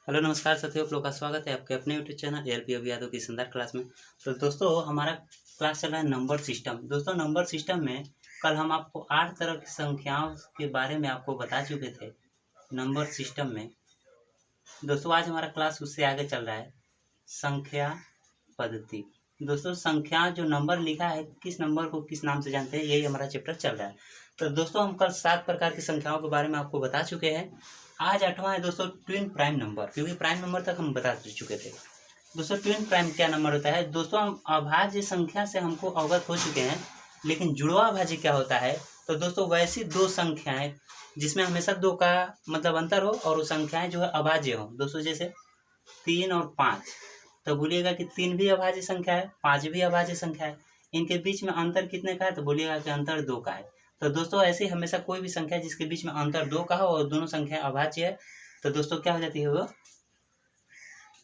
Hello नमस्कार साथियों, आप लोग का स्वागत है आपके अपने यूट्यूब चैनल एलपी यादव की शानदार क्लास में। तो दोस्तों हमारा क्लास चल रहा है नंबर सिस्टम। दोस्तों नंबर सिस्टम में कल हम आपको 8 तरह की संख्याओं के बारे में आपको बता चुके थे नंबर सिस्टम में। दोस्तों आज हमारा क्लास उससे आगे चल रहा है संख्या पद्धति। दोस्तों संख्या जो नंबर लिखा है किस नंबर को किस नाम से जानते हैं, यही हमारा चैप्टर चल रहा है। तो दोस्तों हम कल 7 प्रकार की संख्याओं के बारे में आपको बता चुके हैं। आज 8वां है दोस्तों ट्विन प्राइम नंबर, क्योंकि प्राइम नंबर तक हम बता चुके थे। दोस्तों ट्विन प्राइम क्या नंबर होता है? दोस्तों हम अभाज्य संख्या से हमको अवगत हो चुके हैं, लेकिन जुड़वा भाज्य क्या होता है? तो दोस्तों वैसी दो संख्याएं जिसमें हमेशा दो का मतलब अंतर हो और वो संख्याएं जो है अभाज्य हो। दोस्तों जैसे 3 और 5, तो बोलिएगा कि 3 भी अभाज्य संख्या है, 5 भी अभाज्य संख्या है। इनके बीच में अंतर कितने का है? तो बोलिएगा कि अंतर 2 का है। तो दोस्तों ऐसे हमेशा कोई भी संख्या जिसके बीच में अंतर 2 का हो और दोनों संख्या अभाज्य है, तो दोस्तों क्या हो जाती है? वो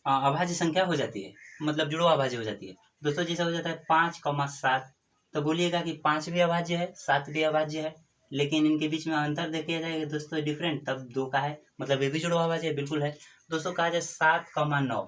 अभाज्य संख्या हो जाती है, मतलब जुड़वा अभाज्य हो जाती है। दोस्तों जैसे हो जाता है 5,7, तो बोलिएगा कि 5 भी अभाज्य है, 7 भी अभाज्य है, लेकिन इनके बीच में अंतर देखिए जाएगा दोस्तों डिफरेंट, तब 2 का है, मतलब ये भी जुड़वा अभाज्य है, बिल्कुल है। दोस्तों कहा जाए 7,9,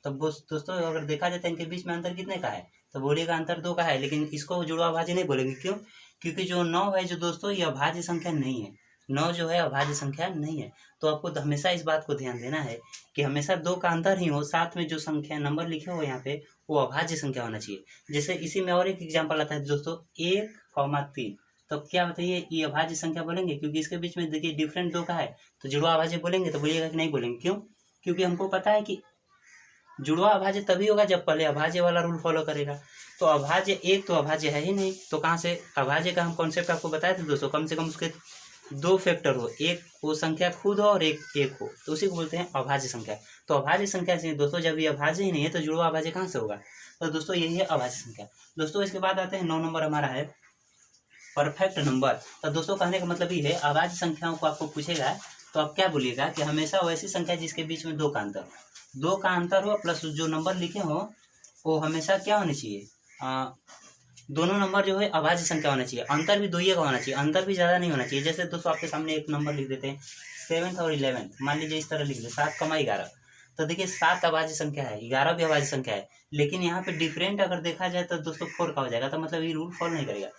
तब दोस्तों अगर देखा जाए तो इनके बीच में अंतर कितने का है? तो बोलिएगा अंतर 2 का है, लेकिन इसको जुड़वा अभाज्य नहीं बोलेंगे। क्यों? क्योंकि जो 9 है जो दोस्तों ये अभाज्य संख्या नहीं है। 9 जो है अभाज्य संख्या नहीं है। तो आपको हमेशा इस बात को ध्यान देना है कि हमेशा 2 का अंतर ही हो, साथ में जो संख्या नंबर लिखे हो यहाँ पे वो अभाज्य संख्या होना चाहिए। जैसे इसी में और एक एग्जांपल आता है दोस्तों 1,3, तो क्या बताइए ये अभाज्य संख्या बोलेंगे? क्योंकि इसके बीच में देखिए डिफरेंट 2 का है, तो जुड़वा अभाज्य बोलेंगे? तो बोलिएगा कि नहीं बोलेंगे। क्यों? क्योंकि हमको पता है कि जुड़वा अभाज्य तभी होगा जब पहले अभाज्य वाला रूल फॉलो करेगा। तो अभाज्य एक तो अभाज्य है ही नहीं, तो कहाँ से अभाज्य का हम कॉन्सेप्ट आपको बताए थे दोस्तों, कम से कम उसके 2 फैक्टर हो, एक वो संख्या खुद हो और एक हो, तो उसी को बोलते हैं अभाज्य संख्या। तो अभाज्य संख्या से दोस्तों जब ये अभाज्य ही नहीं है तो जुड़वा अभाज्य कहाँ से होगा? तो दोस्तों यही है अभाज्य संख्या। दोस्तों इसके बाद आते हैं 9 नंबर हमारा है परफेक्ट नंबर। तो दोस्तों कहने का मतलब ये है अभाज्य संख्याओं को आपको पूछेगा तो आप क्या बोलिएगा कि हमेशा वैसी संख्या जिसके बीच में 2 का अंतर हो, 2 का अंतर हो प्लस जो नंबर लिखे हो वो हमेशा क्या होनी चाहिए? दोनों नंबर जो है अभाज्य संख्या होना चाहिए, अंतर भी 2 ही का होना चाहिए, अंतर भी ज़्यादा नहीं होना चाहिए। जैसे दोस्तों आपके सामने एक नंबर लिख देते हैं 7th और 11th, मान लीजिए इस तरह लिख दे 7,11, तो देखिए 7 अभाज्य संख्या है, 11 भी अभाज्य संख्या है, लेकिन यहाँ पे डिफरेंट अगर देखा जाए तो दोस्तों 4 का हो जाएगा, तो मतलब ये रूल फॉलो नहीं करेगा।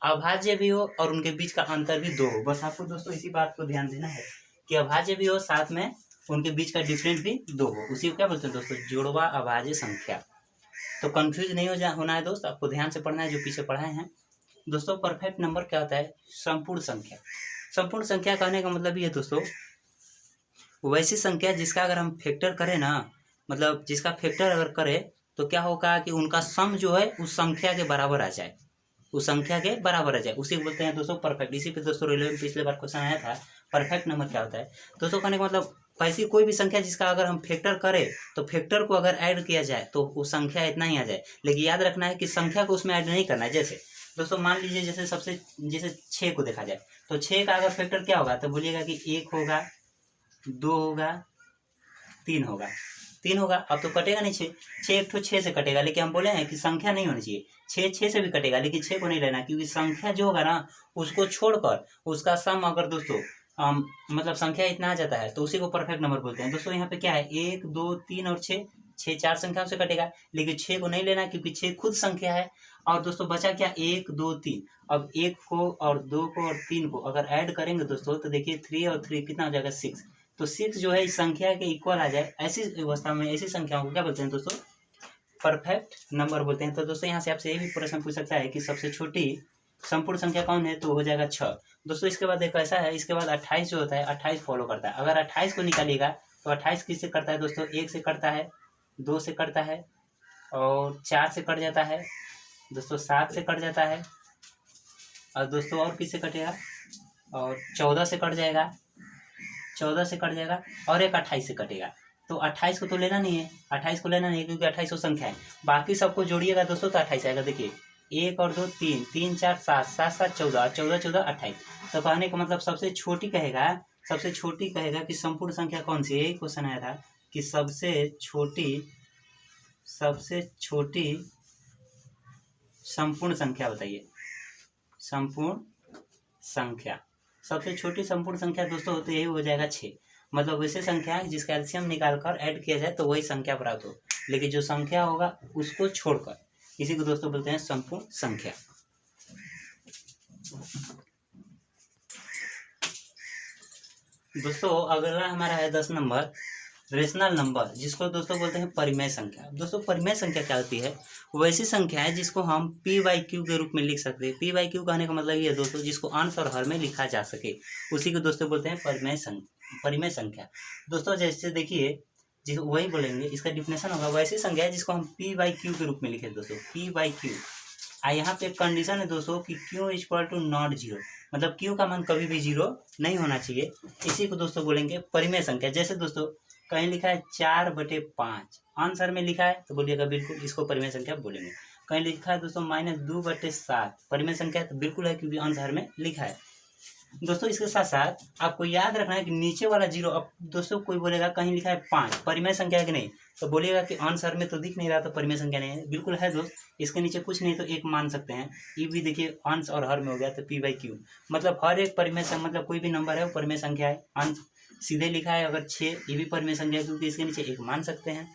अभाज्य भी हो और उनके बीच का अंतर भी 2 हो, बस आपको दोस्तों इसी बात को ध्यान देना है कि अभाज्य भी हो साथ में उनके बीच का डिफरेंट भी 2 हो, उसी को क्या बोलते हैं दोस्तों? जुड़वा अभाज्य संख्या। तो कंफ्यूज नहीं होना है दोस्त, आपको ध्यान से पढ़ना है जो पीछे पढ़ाए हैं। दोस्तों परफेक्ट नंबर क्या होता है? संपूर्ण संख्या। संपूर्ण संख्या कहने का मतलब ये है दोस्तों वैसी संख्या जिसका अगर हम फैक्टर करें ना, मतलब जिसका फैक्टर अगर करें तो क्या होगा कि उनका सम जो है उस संख्या के बराबर आ जाए, उस संख्या के बराबर आ जाए, उसी को बोलते हैं दोस्तों परफेक्ट। इसी पे दोस्तों रेलवे में पिछले बार क्वेश्चन आया था परफेक्ट नंबर क्या होता है। दोस्तों कहने का मतलब ऐसी कोई भी संख्या जिसका अगर हम फैक्टर करें तो फैक्टर को अगर ऐड किया जाए तो वो संख्या इतना ही आ जाए, लेकिन याद रखना है कि संख्या को उसमें ऐड नहीं करना है। जैसे दोस्तों मान लीजिए जैसे 6 को देखा जाए तो 6 का अगर फैक्टर क्या होगा? तो बोलिएगा कि 1 होगा, 2 होगा, 3 होगा, 3 होगा। अब तो कटेगा नहीं 6, 6 एक ठो 6 से कटेगा, लेकिन हम बोले हैं कि संख्या नहीं होनी चाहिए। 6 6 से भी कटेगा, लेकिन 6 को नहीं लेना, क्योंकि संख्या जो होगा ना उसको छोड़कर उसका सम अगर दोस्तों मतलब संख्या इतना आ जाता है तो उसी को परफेक्ट नंबर बोलते हैं। दोस्तों यहाँ पे क्या है 1 2 3 और 6, 6 4 संख्याओं से कटेगा, लेकिन 6 को नहीं लेना क्योंकि 6 खुद संख्या है। और दोस्तों बचा क्या? 1 2 3। अब 1 को और 2 को और 3 को अगर ऐड करेंगे दोस्तों तो देखिए 3 और 3 कितना हो जाएगा? 6। तो 6 जो है इस संख्या के इक्वल आ जाए, ऐसी अवस्था में ऐसी संख्याओं को क्या बोलते हैं दोस्तों? परफेक्ट नंबर बोलते हैं। तो दोस्तों यहाँ से आपसे ये भी प्रश्न पूछ सकता है कि सबसे छोटी संपूर्ण संख्या कौन है? तो हो जाएगा 6। दोस्तों इसके बाद देखो ऐसा है, इसके बाद 28 जो होता है 28 फॉलो करता है। अगर 28 को निकालिएगा तो 28 किससे करता है दोस्तों? 1 से करता है, 2 से करता है और 4 से कट जाता है, दोस्तों 7 से कट जाता है, और दोस्तों और किससे कटेगा? और 14 से कट जाएगा, 14 से कट जाएगा, और एक 28 से कटेगा। तो 28 को तो लेना नहीं है, 28 को लेना नहीं है क्योंकि 28 संख्या है। बाकी सबको जोड़िएगा दोस्तों तो 28 आएगा। देखिए 1 और 2 3, 3 4 7, 7 7 14, 14 14 28। तो कहने का मतलब सबसे छोटी कहेगा कि संपूर्ण संख्या कौन सी है। यही क्वेश्चन आया था कि सबसे छोटी संपूर्ण संख्या बताइए। संपूर्ण संख्या, सबसे छोटी संपूर्ण संख्या दोस्तों तो यही हो जाएगा 6। मतलब वैसे संख्या है जिसका एलसीएम निकाल कर ऐड किया जाए तो वही संख्या प्राप्त हो, लेकिन जो संख्या होगा उसको छोड़कर, इसी को दोस्तों बोलते हैं संपूर्ण संख्या। दोस्तों अगला हमारा है 10 नंबर रेशनल नंबर, जिसको दोस्तों बोलते हैं परिमेय संख्या। दोस्तों परिमेय संख्या क्या होती है? वैसी संख्या है जिसको हम p/q के रूप में लिख सकते हैं। p/q कहने का मतलब ये है दोस्तों जिसको अंश और हर में लिखा जा सके, उसी को दोस्तों बोलते हैं परिमेय संख्या। दोस्तों जैसे देखिए जिस वही बोलेंगे, इसका डिफिनेशन होगा वैसी संख्या है जिसको हम p/q के रूप में लिखे दोस्तों, p/q। यहाँ पे कंडीशन है दोस्तों कि q = नॉट जीरो, मतलब q का मान कभी भी जीरो नहीं होना चाहिए, इसी को दोस्तों बोलेंगे परिमेय संख्या। जैसे दोस्तों कहीं लिखा है 4/5, आंसर में लिखा है तो बोलिएगा बिल्कुल इसको परिमेय संख्या बोलेंगे। कहीं लिखा है दोस्तों -2/7, परिमेय संख्या है तो बिल्कुल है क्योंकि आंसर में लिखा है। दोस्तों इसके साथ साथ आपको याद रखना है कि नीचे वाला जीरो, अब दोस्तों कोई बोलेगा कहीं लिखा है 5, परिमेय संख्या है कि नहीं, तो बोलिएगा कि आंसर में तो दिख नहीं रहा तो परिमेय संख्या नहीं है। बिल्कुल है दोस्त, इसके नीचे कुछ नहीं तो 1 मान सकते हैं। ये भी देखिए अंश और हर में हो गया तो p/q, मतलब हर एक परिमेय संख्या, मतलब कोई भी नंबर है वो परिमेय संख्या है। अंश सीधे लिखा है अगर 6, ये भी परिमेय संख्या है क्योंकि इसके नीचे 1 मान सकते हैं।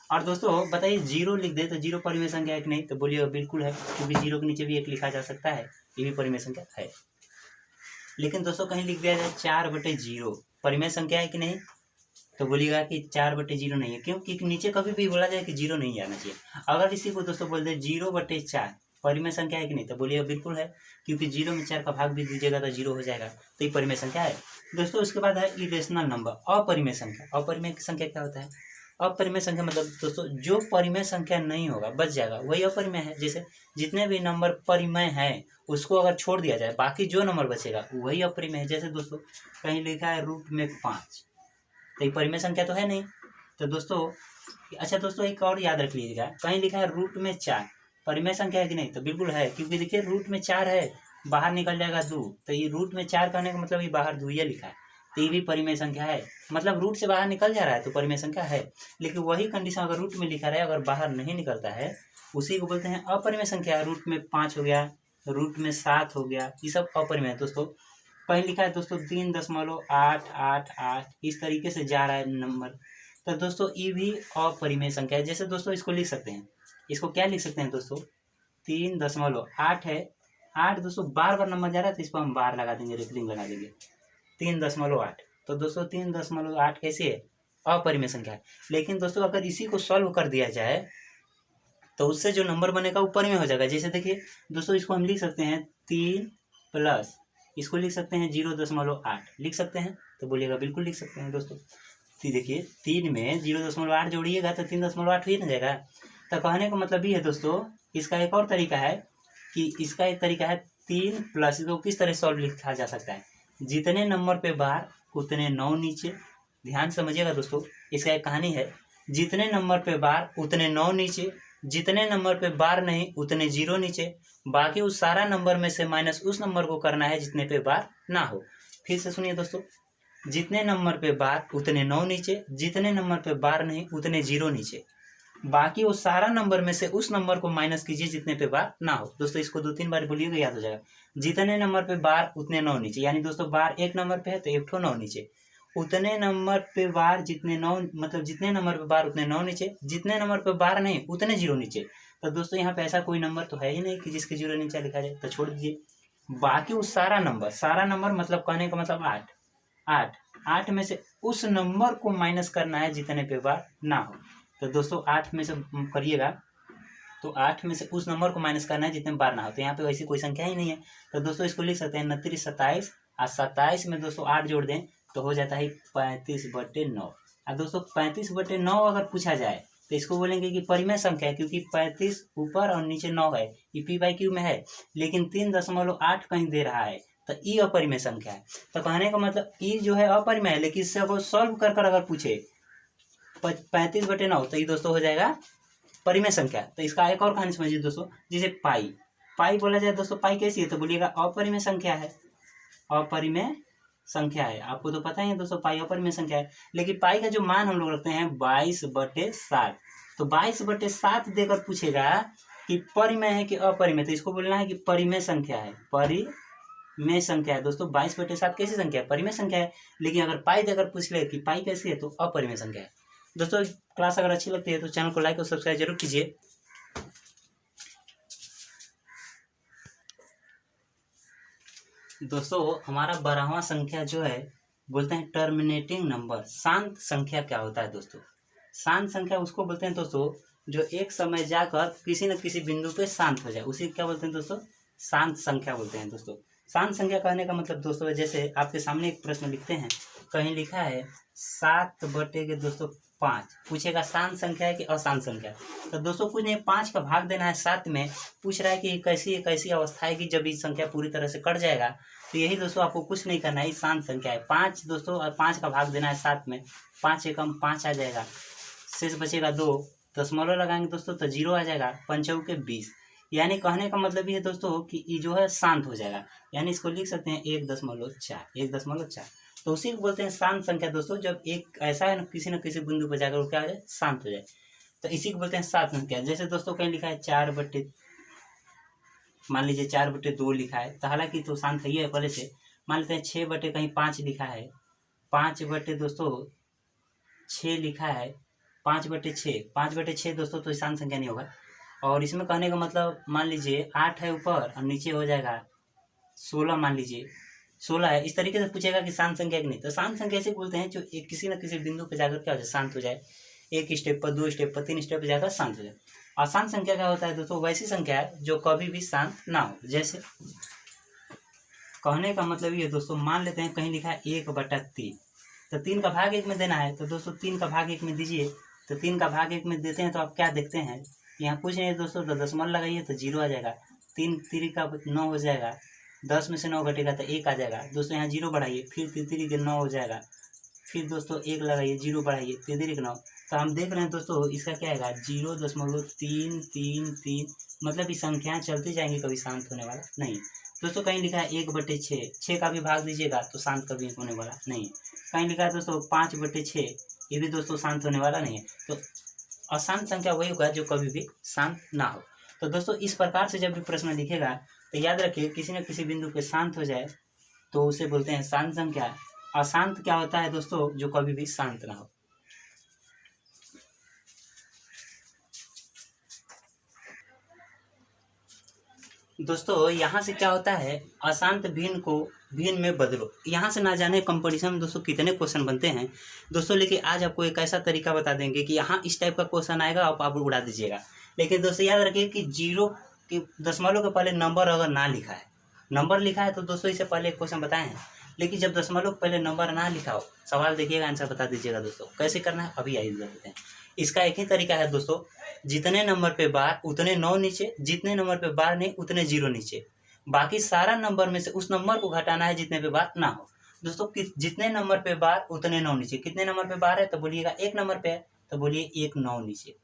और दोस्तों बताइए जीरो लिख दे तो जीरो परिमेय संख्या है कि नहीं, तो बोलिएगा बिल्कुल है क्योंकि जीरो के नीचे भी 1 लिखा जा सकता है, ये भी परिमेय संख्या है। लेकिन दोस्तों कहीं लिख दिया जाए 4/0, परिमेय संख्या है कि नहीं, तो बोलिएगा कि 4/0 नहीं है। क्यों? क्योंकि नीचे कभी भी बोला जाए कि जीरो नहीं आना चाहिए। अगर इसी को दोस्तों बोल दे 0/4, परिमेय संख्या है कि नहीं, तो बोलिएगा बिल्कुल है क्योंकि 0 में 4 का भाग भी दीजिएगा तो 0 हो जाएगा, तो ये परिमेय संख्या है। दोस्तों उसके बाद है इरेशनल नंबर, अपरिमेय संख्या। अपरिमेय संख्या क्या होता है? अपरिमेय संख्या मतलब दोस्तों जो परिमेय संख्या नहीं होगा बच जाएगा वही अपरिमेय है। जैसे जितने भी नंबर परिमेय हैं उसको अगर छोड़ दिया जाए बाकी जो नंबर बचेगा वही अपरिमेय है। जैसे दोस्तों कहीं लिखा है √5, तो ये परिमेय संख्या तो है नहीं। तो दोस्तों अच्छा दोस्तों एक और याद रख लीजिएगा, कहीं लिखा है √4, परिमेय संख्या है कि नहीं, तो बिल्कुल है क्योंकि देखिए √4 है, बाहर निकल जाएगा 2, तो ये √4 कहने का मतलब ये बाहर 2 ही लिखा है, तो ये भी परिमेय संख्या है। मतलब रूट से बाहर निकल जा रहा है तो परिमेय संख्या है। लेकिन वही कंडीशन अगर रूट में लिखा रहे अगर बाहर नहीं निकलता है उसी को बोलते हैं अपरिमेय संख्या। रूट में 5 हो गया, रूट में 7 हो गया, ये सब अपरिमेय है दोस्तों। कहीं लिखा है दोस्तों 3.888, इस तरीके से जा रहा है नंबर, तो दोस्तों ये भी अपरिमेय संख्या है। जैसे दोस्तों इसको लिख सकते हैं, इसको क्या लिख सकते हैं दोस्तों, 3.8 है, 8 दोस्तों बार बार नंबर जा रहा है तो इसको हम बार लगा देंगे, रेफरिंग लगा देंगे 3.8। तो दोस्तों 3.8 कैसे है? अपरिमेय संख्या है। लेकिन दोस्तों अगर इसी को सॉल्व कर दिया जाए तो उससे जो नंबर बनेगा वो परिमेय हो जाएगा। जैसे देखिए दोस्तों इसको हम लिख सकते हैं 3 प्लस, इसको लिख सकते हैं 0.8 लिख सकते हैं, तो बोलिएगा बिल्कुल लिख सकते हैं दोस्तों। तो देखिए 3 में 0.8 जोड़िएगा तो 3.8 ही ना जाएगा। तो कहने का मतलब ये है दोस्तों, इसका एक और तरीका है कि इसका एक तरीका है 3 प्लस, इसको किस तरह सॉल्व लिखा जा सकता है, जितने नंबर पे बार उतने 9 नीचे। ध्यान समझिएगा दोस्तों, इसका एक कहानी है, जितने नंबर पे बार उतने 9 नीचे, जितने नंबर पे बार नहीं उतने 0 नीचे, बाकी उस सारा नंबर में से माइनस उस नंबर को करना है जितने पे बार ना हो। फिर से सुनिए दोस्तों, जितने नंबर पे बार उतने 9 नीचे, जितने नंबर पे बार नहीं उतने 0 नीचे, बाकी वो सारा नंबर में से उस नंबर को माइनस कीजिए जितने पे बार ना हो। दोस्तों इसको 2-3 बार बोलिएगा याद हो जाएगा। जितने नंबर पे बार उतने 9 नीचे, यानी दोस्तों बार 1 नंबर पे है तो 1 ठो 9 नीचे, उतने नंबर पे बार जितने 9, मतलब जितने नंबर पे बार उतने 9 नीचे, जितने नंबर पे बार नहीं उतने 0 नीचे। तो दोस्तों यहाँ पे ऐसा कोई नंबर तो है ही नहीं कि जिसके 0 नीचे लिखा जाए, तो छोड़ दीजिए। बाकी वो सारा नंबर मतलब कहने का मतलब 8 में से उस नंबर को माइनस करना है जितने पे बार ना हो। तो दोस्तों 8 में से करिएगा तो 8 में से उस नंबर को माइनस करना है जितने बार ना हो, तो यहाँ पे वैसी कोई संख्या ही नहीं है। तो दोस्तों इसको लिख सकते हैं 29 27, और 27 में दोस्तों 8 जोड़ दें तो हो जाता है 35/9। और दोस्तों 35/9 अगर पूछा जाए तो इसको बोलेंगे कि परिमेय संख्या है, क्योंकि 35 ऊपर और नीचे 9 है, ये p/q में है, लेकिन 3.8 कहीं दे रहा है तो ई अपरिमेय संख्या है। तो कहने का मतलब ई जो है अपरिमेय है, लेकिन इससे अगर सॉल्व कर अगर पूछे 35/9 तो ये दोस्तों हो जाएगा परिमेय संख्या। तो इसका एक और कहानी समझिए दोस्तों, जैसे पाई बोला जाए दोस्तों, पाई कैसी है, तो बोलिएगा अपरिमेय संख्या है, अपरिमेय संख्या है। आपको तो पता ही है दोस्तों पाई अपरिमेय संख्या है। लेकिन पाई का जो मान हम लोग रखते हैं 22/7, तो 22/7 देकर पूछेगा कि परिमेय है कि अपरिमेय, तो इसको बोलना है कि परिमेय संख्या है, परिमेय में संख्या है दोस्तों। 22/7 कैसी संख्या है? परिमेय संख्या है। लेकिन अगर पाई देकर पूछ ले कि पाई कैसी है, तो अपरिमेय संख्या है। दोस्तों क्लास अगर अच्छी लगती है तो चैनल को लाइक और सब्सक्राइब जरूर कीजिए। दोस्तों हमारा 12वां संख्या जो है बोलते हैं टर्मिनेटिंग नंबर। शांत संख्या क्या होता है दोस्तों? शांत संख्या उसको बोलते हैं दोस्तों जो एक समय जाकर किसी न किसी बिंदु पे शांत हो जाए, उसी क्या बोलते हैं दोस्तों? शांत संख्या बोलते हैं दोस्तों। शांत संख्या कहने का मतलब दोस्तों, जैसे आपके सामने एक प्रश्न लिखते हैं, कहीं लिखा है 7/5। पूछेगा शांत संख्या है कि अशांत संख्या? तो दोस्तों कुछ नहीं, 5 का भाग देना है 7 में। पूछ रहा है कि कैसी अवस्था है कि जब ये संख्या पूरी तरह से कट जाएगा। तो यही दोस्तों आपको कुछ नहीं करना है, शांत संख्या है 5 दोस्तों। और 5 का भाग देना है 7 में, 5 एकम 5 आ जाएगा, शेष बचेगा 2। दशमलव लगाएंगे दोस्तों तो 0 आ जाएगा, 5 × 20। यानी कहने का मतलब ये है दोस्तों कि ये जो है शांत हो जाएगा। यानी इसको लिख सकते हैं 1.4। तो उसी को बोलते हैं शांत संख्या दोस्तों, जब एक ऐसा है न किसी बिंदु पर जाकर वो क्या हो जाए? शांत हो जाए। तो इसी को बोलते हैं शांत संख्या। जैसे दोस्तों कहीं लिखा है 4/, मान लीजिए 4/2 लिखा है, तो हालांकि तो शांत है पहले से। मान लेते हैं 6/5 लिखा है, 5/6 लिखा है, 5/6 दोस्तों, तो शांत संख्या नहीं होगा। और इसमें कहने का मतलब मान लीजिए 8 है ऊपर और नीचे हो जाएगा 16, मान लीजिए 16 है। इस तरीके से पूछेगा कि शांत संख्या कि नहीं। तो शांत संख्या ऐसे बोलते हैं जो एक किसी न किसी बिंदु पर जाकर क्या हो जाए? शांत हो जाए। 1 स्टेप पर, 2 स्टेप पर, 3 स्टेप पर जाकर शांत हो जाए। अशांत संख्या क्या होता है दोस्तों? वैसी संख्या है जो कभी भी शांत ना हो। जैसे कहने का मतलब ये दोस्तों, मान लेते हैं कहीं लिखा है 1/3, तो 3 का भाग 1 में देना है। तो दोस्तों 3 का भाग 1 में दीजिए। तो 3 का भाग 1 में देते हैं तो आप क्या देखते हैं? यहाँ कुछ नहीं है दोस्तों, तो दशमलव लगाइए तो 0 आ जाएगा। 3 3 का 9 हो जाएगा, 10 में से 9 घटेगा तो 1 आ जाएगा। दोस्तों यहाँ 0 बढ़ाइए, फिर 3 के 9 हो जाएगा। फिर दोस्तों 1 लगाइए, 0 बढ़ाइए, 3 के 9। तो हम देख रहे हैं दोस्तों इसका क्या आएगा? 0.333। मतलब ये संख्याएं चलती जाएंगी, कभी शांत होने वाला नहीं। दोस्तों कहीं लिखा है 1/6, 6 का भी भाग दीजिएगा तो शांत कभी होने वाला नहीं। कहीं लिखा है दोस्तों 5/6, ये भी दोस्तों शांत होने वाला नहीं है। तो अशांत संख्या वही होगा जो कभी भी शांत ना हो। तो दोस्तों इस प्रकार से जब भी प्रश्न लिखेगा तो याद रखिए, किसी न किसी बिंदु पे शांत हो जाए तो उसे बोलते हैं शांत संख्या। अशांत क्या होता है दोस्तों? जो कभी भी शांत ना हो। दोस्तों यहाँ से क्या होता है? अशांत भिन्न को भिन्न में बदलो। यहाँ से ना जाने कंपटीशन में दोस्तों कितने क्वेश्चन बनते हैं दोस्तों, लेकिन आज आपको एक ऐसा तरीका बता देंगे कि यहाँ इस टाइप का क्वेश्चन आएगा, आप उड़ा दीजिएगा। लेकिन दोस्तों याद रखिए कि 0 के दशमलव के पहले नंबर अगर ना लिखा है, नंबर लिखा है तो दोस्तों इससे पहले एक क्वेश्चन बताए हैं। लेकिन जब दशमलव पहले नंबर ना लिखा हो, सवाल देखिएगा, आंसर बता दीजिएगा दोस्तों। कैसे करना है अभी आइए बताते हैं। इसका एक ही तरीका है दोस्तों, जितने नंबर पे बार उतने 9 नीचे, जितने नंबर पे बार नहीं उतने 0 नीचे। बाकी सारा नंबर में से उस नंबर को घटाना है जितने पे बार ना हो। दोस्तों जितने नंबर पे बार उतने 9 नीचे। कितने नंबर पे बार है? तो बोलिएगा 1 नंबर पे है, तो बोलिए 1 9 नीचे।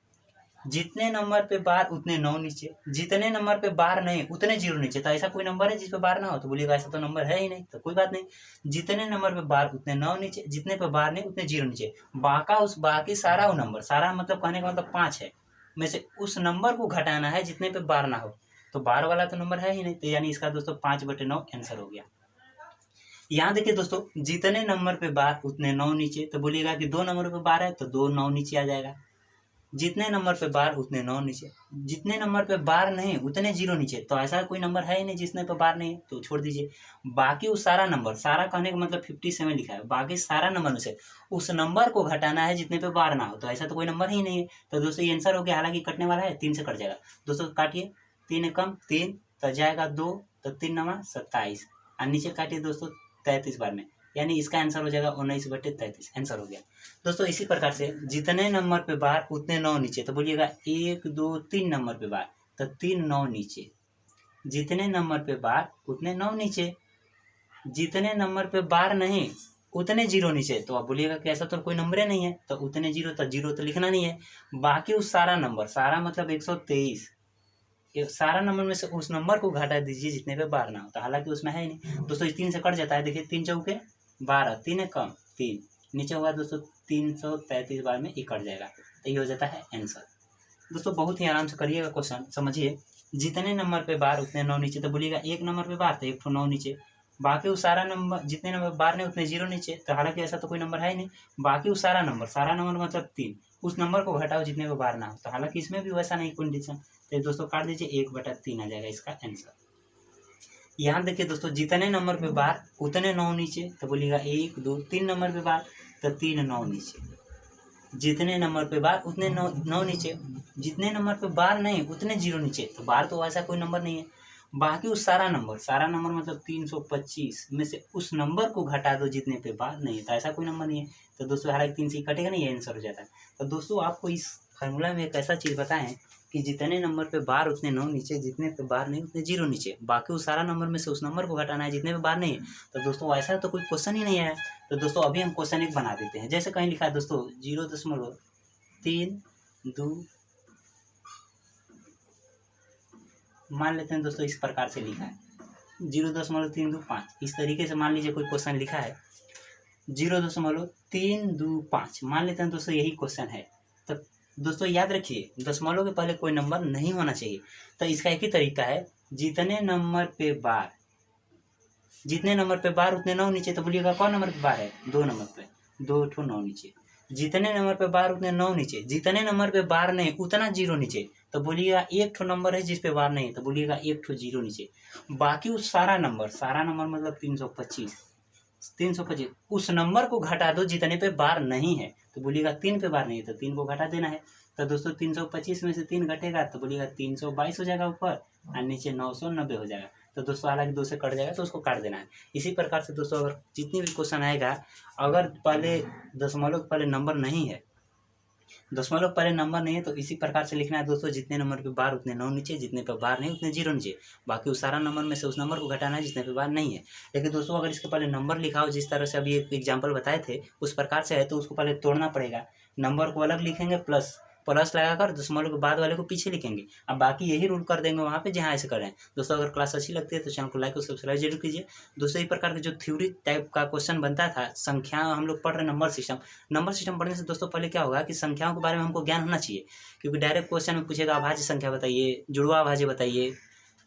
जितने नंबर पे बार उतने 9 नीचे। जितने नंबर पे बार नहीं उतने 0 नीचे। तो ऐसा कोई नंबर है जिस पे बार ना हो? तो बोलिएगा ऐसा तो नंबर है ही नहीं, तो कोई बात नहीं। जितने नंबर पे बार उतने 9 नीचे, जितने पे बार नहीं उतने 0 नीचे। बाकी सारा वो नंबर, सारा मतलब कहने का मतलब 5 है, में से उस नंबर को घटाना है जितने पे बार ना हो। तो बार वाला तो नंबर है ही नहीं, तो यानी इसका दोस्तों 5/9 आंसर हो गया। यहाँ देखिए दोस्तों, जितने नंबर पे बार उतने 9 नीचे। तो बोलिएगा कि 2 नंबर पे बार है तो 2 9 नीचे आ जाएगा। जितने नंबर पे बार उतने 9 नीचे। जितने नंबर पे बार नहीं उतने 0 नीचे। तो ऐसा कोई नंबर है ही नहीं जिसने पे बार नहीं है, तो छोड़ दीजिए। बाकी उस सारा नंबर, सारा कहने का मतलब 57 लिखा है, बाकी सारा नंबर में से उस नंबर को घटाना है जितने पे बार ना हो। तो ऐसा तो कोई नंबर ही नहीं है, तो दोस्तों ये आंसर हो गया। हालांकि कटने वाला है, 3 से कट जाएगा। दोस्तों काटिए, 3 एकम 3 तो जाएगा 2, तो 3 9 27, और नीचे काटिए दोस्तों 33 बार में, यानी इसका आंसर हो जाएगा 19/33। आंसर हो गया दोस्तों। इसी प्रकार से जितने नंबर पे बार उतने 9 नीचे। तो बोलिएगा 1 2 3 नंबर पे बार, तो 3 9 नीचे। जितने नंबर पे बार उतने 9 नीचे। जितने नंबर पे बार नहीं उतने 0 नीचे। तो आप बोलिएगा कि ऐसा तो कोई नंबर नहीं है, तो उतने 0, तो 0 तो लिखना नहीं है। बाकी उस सारा नंबर, सारा मतलब 123, सारा नंबर में से उस नंबर को घटा दीजिए जितने पे बार ना होता। हालांकि उसमें है ही नहीं दोस्तों। 3 से कट जाता है, देखिए 3 चौके 12, 3 कम 3 नीचे होगा दोस्तों 333 बार में ये कट जाएगा। तो ये हो जाता है आंसर। दोस्तों बहुत ही आराम से करिएगा क्वेश्चन, समझिए। जितने नंबर पे बार उतने 9 नीचे। तो बोलिएगा 1 नंबर पे बार तो 1 9 नीचे। बाकी वो सारा नंबर जितने नंबर बार नहीं उतने जीरो नीचे, तो हालांकि ऐसा तो कोई नंबर है ही नहीं। बाकी वो सारा नंबर मतलब 3, उस नंबर को घटाओ जितने को बार ना हो, तो हालांकि इसमें भी वैसा नहीं कंडीशन। तो दोस्तों काट दीजिए, 1/3 आ जाएगा इसका आंसर। यहाँ देखिए दोस्तों, जितने नंबर पे बार उतने 9 नीचे, तो बोलिएगा 1 2 3 नंबर पे बार, तो 3 9 नीचे। जितने नंबर पे बार उतने 9 नीचे, जितने नंबर पे बार नहीं उतने 0 नीचे, तो बार तो ऐसा कोई नंबर नहीं है। बाकी उस सारा नंबर मतलब 325 में से उस नंबर को घटा दो जितने पे बार नहीं है, तो ऐसा कोई नंबर नहीं है। तो दोस्तों हालांकि 3 से कटेगा नहीं, ये आंसर हो जाता है। तो दोस्तों आपको इस फार्मूला में एक ऐसा चीज़ बताएं कि जितने नंबर पे बार उतने 9 नीचे, जितने पे बार नहीं उतने 0 नीचे। बाकी उस सारा नंबर में से उस नंबर को घटाना है जितने पे बार नहीं है। तो दोस्तों ऐसा तो कोई क्वेश्चन ही नहीं है। तो दोस्तों अभी हम क्वेश्चन एक बना देते हैं। जैसे कहीं लिखा है दोस्तों 0.32, मान लेते हैं दोस्तों इस प्रकार से लिखा है 0.325। इस तरीके से मान लीजिए कोई क्वेश्चन लिखा है 0.325, मान लेते हैं दोस्तों यही क्वेश्चन है। तो दोस्तों याद रखिए, दशमलव के पहले कोई नंबर नहीं होना चाहिए। तो इसका एक ही तरीका है, जितने नंबर पे बार उतने 9 नीचे। तो बोलिएगा कौन नंबर पे बार है? 2 नंबर पे, 2 ठो 9 नीचे। जितने नंबर पे बार उतने 9 नीचे, जितने नंबर पे बार नहीं उतना 0 नीचे। तो बोलिएगा 1 ठो नंबर है जिस पे बार नहीं है, तो बोलिएगा 1 ठो 0 नीचे। बाकी उस सारा नंबर मतलब 325 उस नंबर को घटा दो जितने पे बार नहीं है। तो बोलिएगा 3 पे बार नहीं है, तो 3 को घटा देना है। तो दोस्तों 325 में से 3 घटेगा, तो बोलिएगा 322 हो जाएगा ऊपर, और नीचे 990 हो जाएगा। तो दोस्तों हालांकि 2 से कट जाएगा, तो उसको काट देना है। इसी प्रकार से दोस्तों अगर जितनी भी क्वेश्चन आएगा, अगर पहले दशमलव पहले नंबर नहीं है, तो इसी प्रकार से लिखना है दोस्तों, जितने नंबर पे बार उतने 9 नीचे, जितने पे बार नहीं उतने 0 नीचे। बाकी उस सारा नंबर में से उस नंबर को घटाना है जितने पे बार नहीं है। लेकिन दोस्तों अगर इसके पहले नंबर लिखा हो, जिस तरह से अभी एक एग्जाम्पल बताए थे उस प्रकार से है, तो उसको पहले तोड़ना पड़ेगा। नंबर को अलग लिखेंगे, प्लस लगाकर दशमलव के बाद वाले को पीछे लिखेंगे। अब बाकी यही रूल कर देंगे वहाँ पे जहाँ ऐसे करें। दोस्तों अगर क्लास अच्छी लगती है तो चैनल को लाइक और सब्सक्राइब जरूर कीजिए। दोस्तों इस प्रकार के जो थ्योरी टाइप का क्वेश्चन बनता था, संख्या हम लोग पढ़ रहे हैं नंबर सिस्टम पढ़ने से दोस्तों पहले क्या होगा कि संख्याओं के बारे में हमको ज्ञान होना चाहिए। क्योंकि डायरेक्ट क्वेश्चन में पूछेगा अभाज्य संख्या बताइए, जुड़वा अभाज्य बताइए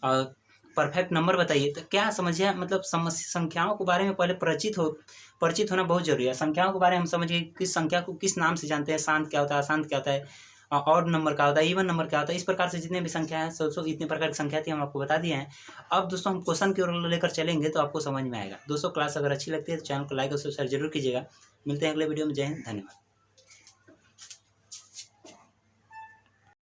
और परफेक्ट नंबर बताइए। तो क्या समझिए, मतलब संख्याओं के बारे में पहले परिचित होना बहुत जरूरी है। संख्याओं के बारे में हम समझिए किस संख्या को किस नाम से जानते हैं, शांत क्या होता है, अशांत क्या होता है, और नंबर क्या होता है, इवन नंबर क्या होता है। इस प्रकार से जितने भी संख्या हैं, सो इतने प्रकार की संख्या थी, हम आपको बता दिए हैं। अब दोस्तों हम क्वेश्चन की ओर लेकर चलेंगे तो आपको समझ में आएगा। दोस्तों क्लास अगर अच्छी लगती है तो चैनल को लाइक और सब्सक्राइब जरूर कीजिएगा। मिलते हैं अगले वीडियो में। जय हिंद, धन्यवाद।